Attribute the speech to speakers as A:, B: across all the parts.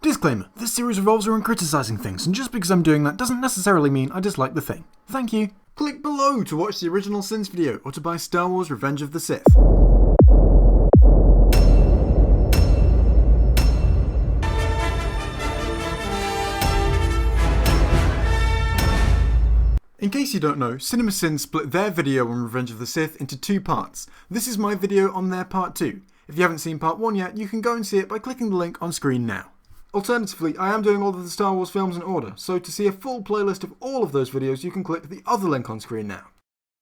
A: Disclaimer, this series revolves around criticising things, and just because I'm doing that doesn't necessarily mean I dislike the thing. Thank you. Click below to watch the original Sins video, or to buy Star Wars Revenge of the Sith. In case you don't know, CinemaSins split their video on Revenge of the Sith into two parts. This is my video on their part 2. If you haven't seen part 1 yet, you can go and see it by clicking the link on screen now. Alternatively, I am doing all of the Star Wars films in order, so to see a full playlist of all of those videos, you can click the other link on screen now.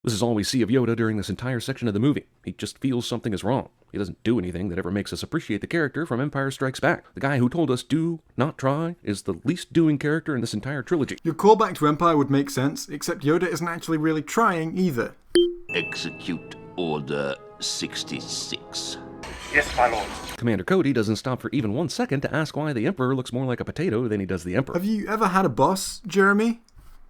B: This is all we see of Yoda during this entire section of the movie. He just feels something is wrong. He doesn't do anything that ever makes us appreciate the character from Empire Strikes Back. The guy who told us do not try is the least doing character in this entire trilogy.
A: Your callback to Empire would make sense, except Yoda isn't actually really trying either.
C: Execute Order 66.
D: Yes, my lord.
B: Commander Cody doesn't stop for even 1 second to ask why the Emperor looks more like a potato than he does the Emperor.
A: Have you ever had a boss, Jeremy?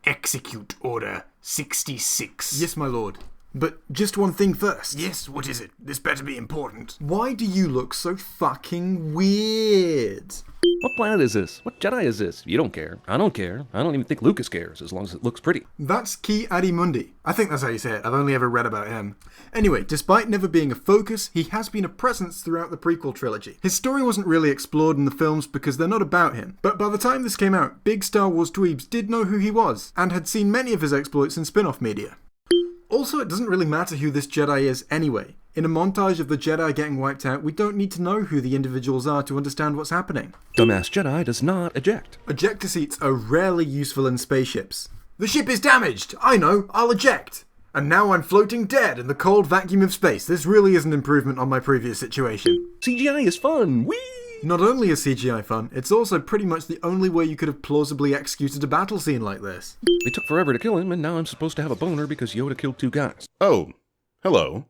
D: Execute Order 66.
A: Yes, my lord. But just one thing first.
D: Yes, what is it? This better be important.
A: Why do you look so fucking weird?
B: What planet is this? What Jedi is this? You don't care. I don't care. I don't even think Lucas cares, as long as it looks pretty.
A: That's Ki Adi-Mundi. I think that's how you say it. I've only ever read about him. Anyway, despite never being a focus, he has been a presence throughout the prequel trilogy. His story wasn't really explored in the films because they're not about him. But by the time this came out, big Star Wars dweebs did know who he was, and had seen many of his exploits in spin-off media. Also, it doesn't really matter who this Jedi is anyway. In a montage of the Jedi getting wiped out, we don't need to know who the individuals are to understand what's happening.
B: Dumbass Jedi does not eject.
A: Ejector seats are rarely useful in spaceships. The ship is damaged! I know, I'll eject! And now I'm floating dead in the cold vacuum of space. This really is an improvement on my previous situation.
B: CGI is fun! Whee!
A: Not only is CGI fun, it's also pretty much the only way you could have plausibly executed a battle scene like this.
B: They took forever to kill him, and now I'm supposed to have a boner because Yoda killed 2 guys.
E: Oh, hello.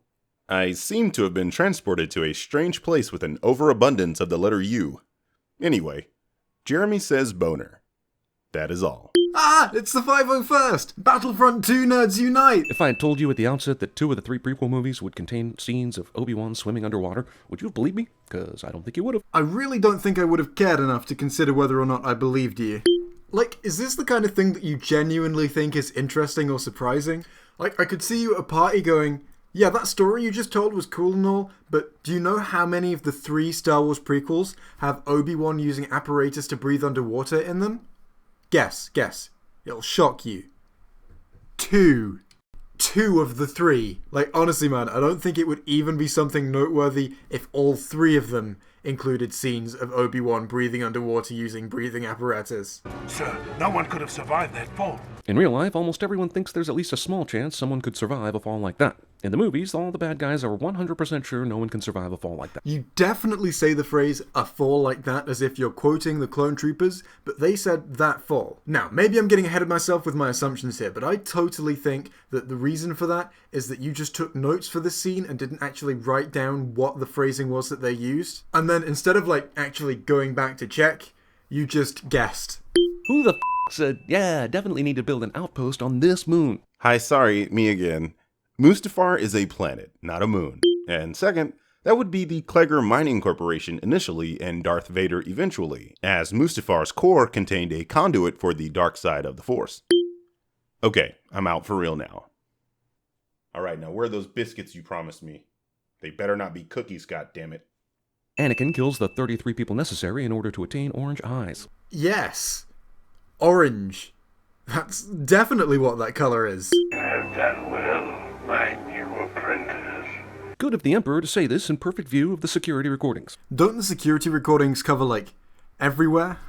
E: I seem to have been transported to a strange place with an overabundance of the letter U. Anyway, Jeremy says boner. That is all.
A: Ah! It's the 501st! Battlefront 2 nerds unite!
B: If I had told you at the outset that 2 of the 3 prequel movies would contain scenes of Obi-Wan swimming underwater, would you have believed me? Because I don't think you would have.
A: I really don't think I would have cared enough to consider whether or not I believed you. Like, is this the kind of thing that you genuinely think is interesting or surprising? Like, I could see you at a party going, yeah, that story you just told was cool and all, but do you know how many of the 3 Star Wars prequels have Obi-Wan using apparatus to breathe underwater in them? Guess. It'll shock you. 2. 2 of the 3. Like, honestly, man, I don't think it would even be something noteworthy if all 3 of them included scenes of Obi-Wan breathing underwater using breathing apparatus.
D: Sir, no one could have survived that fall.
B: In real life, almost everyone thinks there's at least a small chance someone could survive a fall like that. In the movies, all the bad guys are 100% sure no one can survive a fall like that.
A: You definitely say the phrase, a fall like that, as if you're quoting the clone troopers, but they said that fall. Now, maybe I'm getting ahead of myself with my assumptions here, but I totally think that the reason for that is that you just took notes for this scene and didn't actually write down what the phrasing was that they used. And then instead of actually going back to check, you just guessed.
B: Who the said, yeah, definitely need to build an outpost on this moon?
E: Hi, sorry, me again. Mustafar is a planet, not a moon. And second, that would be the Kleger Mining Corporation initially and Darth Vader eventually, as Mustafar's core contained a conduit for the dark side of the Force. Okay, I'm out for real now. Alright, now where are those biscuits you promised me? They better not be cookies, goddammit.
B: Anakin kills the 33 people necessary in order to attain orange eyes.
A: Yes. Orange. That's definitely what that color is.
D: You have done well, my new apprentice.
B: Good of the Emperor to say this in perfect view of the security recordings.
A: Don't the security recordings cover, everywhere?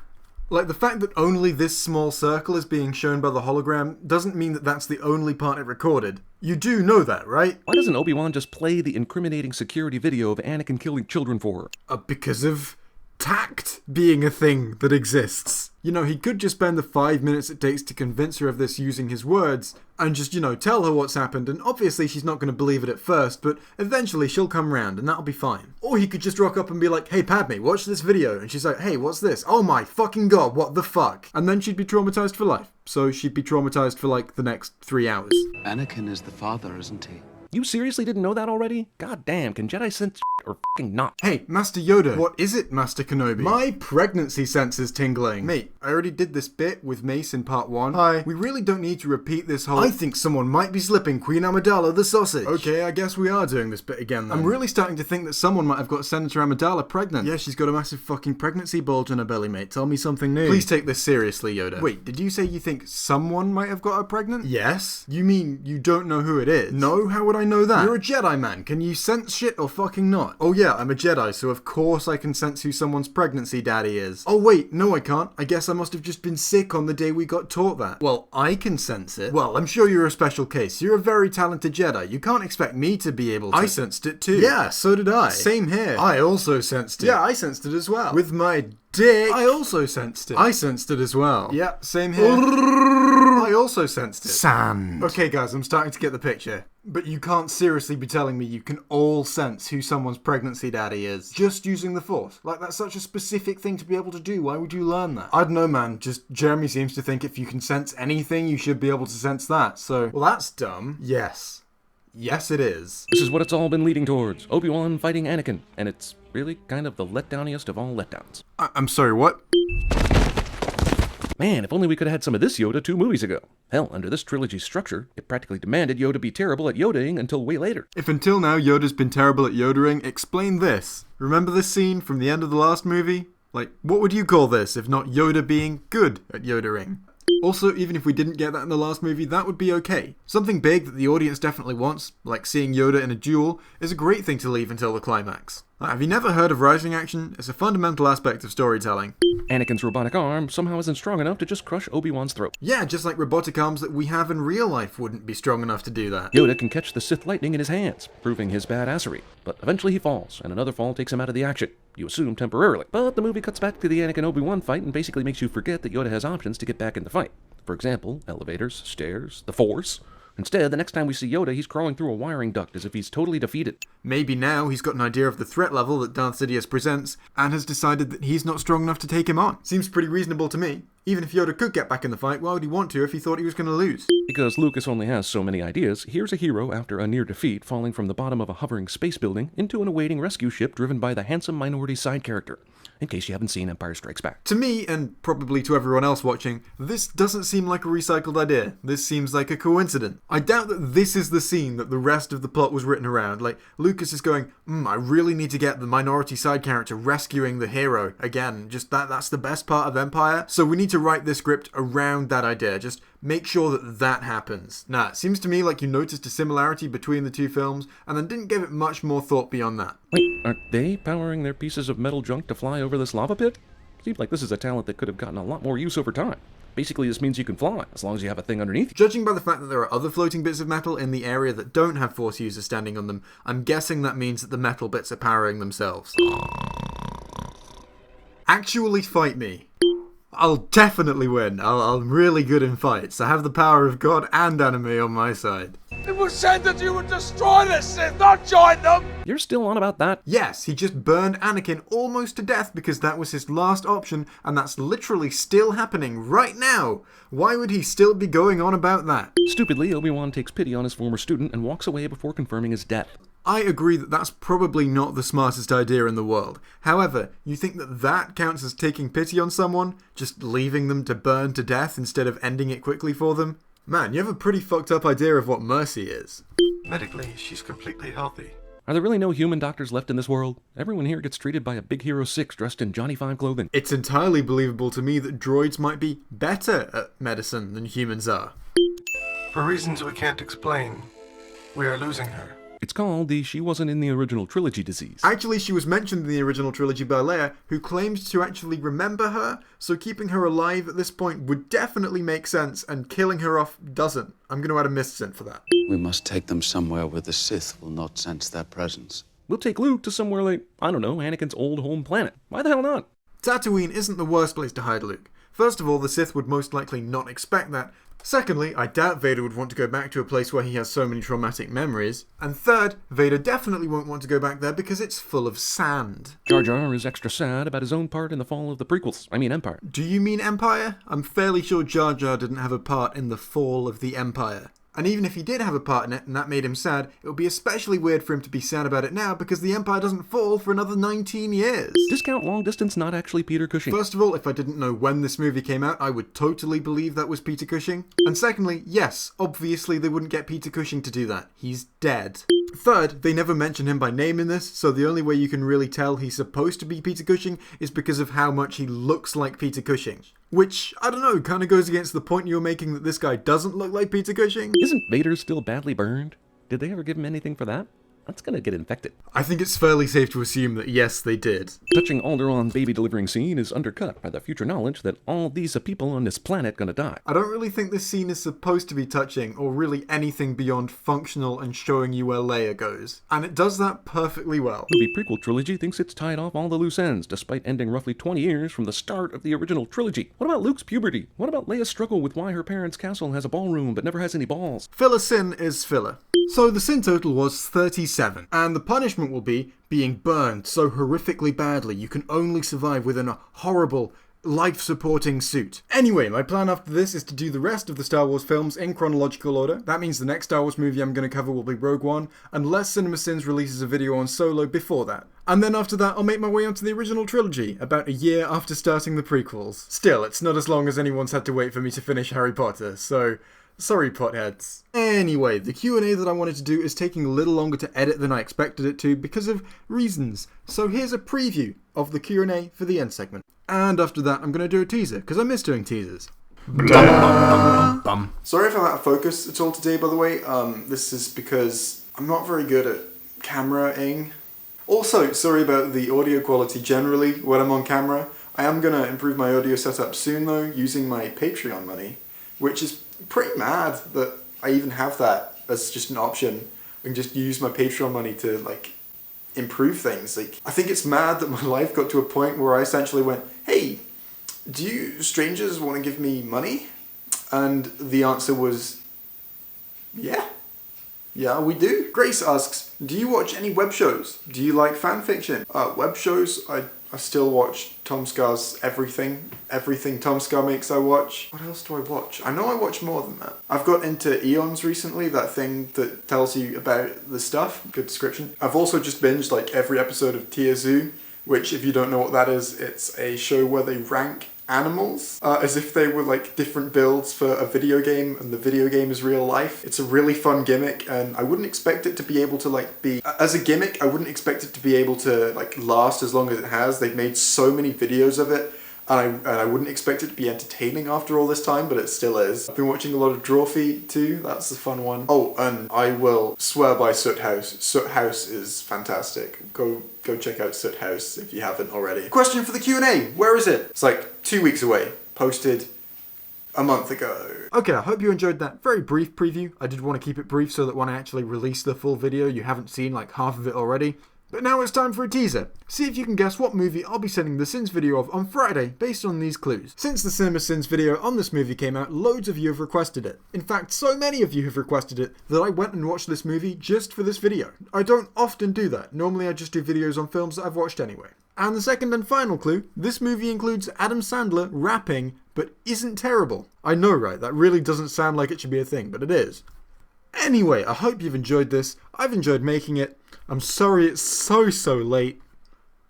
A: Like, the fact that only this small circle is being shown by the hologram doesn't mean that that's the only part it recorded. You do know that, right?
B: Why doesn't Obi-Wan just play the incriminating security video of Anakin killing children for her?
A: Because of tact being a thing that exists. You know, he could just spend the 5 minutes it takes to convince her of this using his words, and just, tell her what's happened, and obviously she's not going to believe it at first, but eventually she'll come round, and that'll be fine. Or he could just rock up and be like, hey Padme, watch this video, and she's like, hey, what's this? Oh my fucking god, what the fuck? And then she'd be traumatized for life. So she'd be traumatized for the next 3 hours.
F: Anakin is the father, isn't he?
B: You seriously didn't know that already? God damn, can Jedi sense or fucking not?
A: Hey, Master Yoda. What is it, Master Kenobi? My pregnancy sense is tingling. Mate, I already did this bit with Mace in part 1. Hi. We really don't need to repeat this whole... I think someone might be slipping Queen Amidala the sausage. Okay, I guess we are doing this bit again then. I'm really starting to think that someone might have got Senator Amidala pregnant. Yeah, she's got a massive fucking pregnancy bulge in her belly, mate. Tell me something new. Please take this seriously, Yoda. Wait, did you say you think someone might have got her pregnant? Yes. You mean you don't know who it is? No, how would I know that? You're a Jedi, man. Can you sense shit or fucking not? Oh yeah, I'm a Jedi, so of course I can sense who someone's pregnancy daddy is. Oh wait, no I can't. I guess I must have just been sick on the day we got taught that. Well, I can sense it. Well, I'm sure you're a special case. You're a very talented Jedi. You can't expect me to be able to. I sensed it too. Yeah, so did I. Same here. I also sensed it. Yeah, I sensed it as well. With my dick. I also sensed it. I sensed it as well. Yeah, same here. I also sensed it. Sand. Okay guys, I'm starting to get the picture. But you can't seriously be telling me you can all sense who someone's pregnancy daddy is just using the Force. Like, that's such a specific thing to be able to do. Why would you learn that? I don't know, man. Just Jeremy seems to think if you can sense anything, you should be able to sense that. So, well, that's dumb. Yes. Yes, it is.
B: This is what it's all been leading towards. Obi-Wan fighting Anakin. And it's really kind of the letdowniest of all letdowns.
A: I'm sorry, what?
B: Man, if only we could have had some of this Yoda 2 movies ago. Hell, under this trilogy's structure, it practically demanded Yoda be terrible at Yodaing until way later.
A: If until now Yoda's been terrible at Yodaing, explain this. Remember this scene from the end of the last movie? Like, what would you call this if not Yoda being good at Yodaing? Also, even if we didn't get that in the last movie, that would be okay. Something big that the audience definitely wants, like seeing Yoda in a duel, is a great thing to leave until the climax. Have you never heard of rising action? It's a fundamental aspect of storytelling.
B: Anakin's robotic arm somehow isn't strong enough to just crush Obi-Wan's throat.
A: Yeah, just like robotic arms that we have in real life wouldn't be strong enough to do that.
B: Yoda can catch the Sith lightning in his hands, proving his badassery. But eventually he falls, and another fall takes him out of the action. You assume temporarily. But the movie cuts back to the Anakin-Obi-Wan fight and basically makes you forget that Yoda has options to get back in the fight. For example, elevators, stairs, the Force. Instead, the next time we see Yoda, he's crawling through a wiring duct as if he's totally defeated.
A: Maybe now he's got an idea of the threat level that Darth Sidious presents, and has decided that he's not strong enough to take him on. Seems pretty reasonable to me. Even if Yoda could get back in the fight, why would he want to if he thought he was going to lose?
B: Because Lucas only has so many ideas, here's a hero after a near defeat falling from the bottom of a hovering space building into an awaiting rescue ship driven by the handsome minority side character. In case you haven't seen Empire Strikes Back.
A: To me, and probably to everyone else watching, this doesn't seem like a recycled idea. This seems like a coincidence. I doubt that this is the scene that the rest of the plot was written around. Like, Lucas is going, I really need to get the minority side character rescuing the hero. Again, just that's the best part of Empire. So we need to write this script around that idea. Just make sure that that happens. Nah, it seems to me like you noticed a similarity between the two films, and then didn't give it much more thought beyond that.
B: Wait, aren't they powering their pieces of metal junk to fly over this lava pit? Seems like this is a talent that could have gotten a lot more use over time. Basically, this means you can fly, as long as you have a thing underneath you.
A: Judging by the fact that there are other floating bits of metal in the area that don't have Force users standing on them, I'm guessing that means that the metal bits are powering themselves. Actually fight me. I'll definitely win. I'm really good in fights. I have the power of God and anime on my side.
F: It was said that you would destroy the Sith, not join them!
B: You're still on about that?
A: Yes, he just burned Anakin almost to death because that was his last option, and that's literally still happening right now. Why would he still be going on about that?
B: Stupidly, Obi-Wan takes pity on his former student and walks away before confirming his death.
A: I agree that that's probably not the smartest idea in the world. However, you think that that counts as taking pity on someone? Just leaving them to burn to death instead of ending it quickly for them? Man, you have a pretty fucked up idea of what mercy is.
D: Medically, she's completely healthy.
B: Are there really no human doctors left in this world? Everyone here gets treated by a Big Hero 6 dressed in Johnny 5 clothing.
A: It's entirely believable to me that droids might be better at medicine than humans are.
D: For reasons we can't explain, we are losing her.
B: It's called the She Wasn't in the Original Trilogy disease.
A: Actually, she was mentioned in the original trilogy by Leia, who claimed to actually remember her, so keeping her alive at this point would definitely make sense, and killing her off doesn't. I'm going to add a miscent for that.
G: We must take them somewhere where the Sith will not sense their presence.
B: We'll take Luke to somewhere like, I don't know, Anakin's old home planet. Why the hell not?
A: Tatooine isn't the worst place to hide Luke. First of all, the Sith would most likely not expect that. Secondly, I doubt Vader would want to go back to a place where he has so many traumatic memories. And third, Vader definitely won't want to go back there because it's full of sand.
B: Jar Jar is extra sad about his own part in the fall of the prequels. I mean Empire.
A: Do you mean Empire? I'm fairly sure Jar Jar didn't have a part in the fall of the Empire. And even if he did have a part in it and that made him sad, it would be especially weird for him to be sad about it now because the Empire doesn't fall for another 19 years.
B: Discount long distance not actually Peter Cushing.
A: First of all, if I didn't know when this movie came out, I would totally believe that was Peter Cushing. And secondly, yes, obviously they wouldn't get Peter Cushing to do that. He's dead. Third, they never mention him by name in this, so the only way you can really tell he's supposed to be Peter Cushing is because of how much he looks like Peter Cushing. Which, I don't know, kind of goes against the point you were making that this guy doesn't look like Peter Cushing.
B: Isn't Vader still badly burned? Did they ever give him anything for that? That's gonna get infected.
A: I think it's fairly safe to assume that yes, they did.
B: Touching Alderaan baby delivering scene is undercut by the future knowledge that all these people on this planet gonna die.
A: I don't really think this scene is supposed to be touching, or really anything beyond functional and showing you where Leia goes. And it does that perfectly well.
B: The prequel trilogy thinks it's tied off all the loose ends, despite ending roughly 20 years from the start of the original trilogy. What about Luke's puberty? What about Leia's struggle with why her parents' castle has a ballroom but never has any balls?
A: Filler sin is filler. So the sin total was 37, and the punishment will be being burned so horrifically badly you can only survive within a horrible, life-supporting suit. Anyway, my plan after this is to do the rest of the Star Wars films in chronological order. That means the next Star Wars movie I'm going to cover will be Rogue One, unless CinemaSins releases a video on Solo before that. And then after that, I'll make my way onto the original trilogy, about a year after starting the prequels. Still, it's not as long as anyone's had to wait for me to finish Harry Potter, so sorry, potheads. Anyway, the Q&A that I wanted to do is taking a little longer to edit than I expected it to because of reasons. So here's a preview of the Q&A for the end segment. And after that, I'm going to do a teaser, because I miss doing teasers. Sorry if I'm out of focus at all today, by the way. This is because I'm not very good at camera-ing. Also, sorry about the audio quality generally when I'm on camera. I am going to improve my audio setup soon, though, using my Patreon money, which is pretty mad that I even have that as just an option. I can just use my Patreon money to, like, improve things. Like, I think it's mad that my life got to a point where I essentially went, hey, do you strangers want to give me money? And the answer was, yeah, we do. Grace asks, do you watch any web shows? Do you like fan fiction? Web shows, I still watch Tom Scar's everything Tom Scar makes I watch. What else do I watch? I know I watch more than that. I've got into Eons recently, that thing that tells you about the stuff. Good description. I've also just binged like every episode of Tia Zoo, which if you don't know what that is, it's a show where they rank animals as if they were like different builds for a video game and the video game is real life. It's a really fun gimmick and I wouldn't expect it to be able to like be, as a gimmick, I wouldn't expect it to be able to like last as long as it has. They've made so many videos of it and I wouldn't expect it to be entertaining after all this time, but it still is. I've been watching a lot of Drawfee too, that's the fun one. Oh, and I will swear by Soot House. Soot House is fantastic. Go check out Soot House if you haven't already. Question for the Q&A, where is it? It's like 2 weeks away, posted a month ago. Okay, I hope you enjoyed that very brief preview. I did want to keep it brief so that when I actually release the full video, you haven't seen like half of it already. But now it's time for a teaser. See if you can guess what movie I'll be sending the Sins video of on Friday based on these clues. Since the CinemaSins video on this movie came out, loads of you have requested it. In fact, so many of you have requested it that I went and watched this movie just for this video. I don't often do that. Normally I just do videos on films that I've watched anyway. And the second and final clue, this movie includes Adam Sandler rapping, but isn't terrible. I know, right? That really doesn't sound like it should be a thing, but it is. Anyway, I hope you've enjoyed this. I've enjoyed making it. I'm sorry it's so late.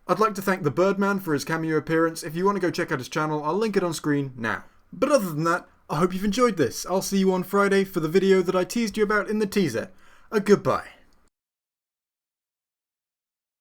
A: I'd like to thank the Birdman for his cameo appearance. If you want to go check out his channel, I'll link it on screen now. But other than that, I hope you've enjoyed this. I'll see you on Friday for the video that I teased you about in the teaser. Goodbye.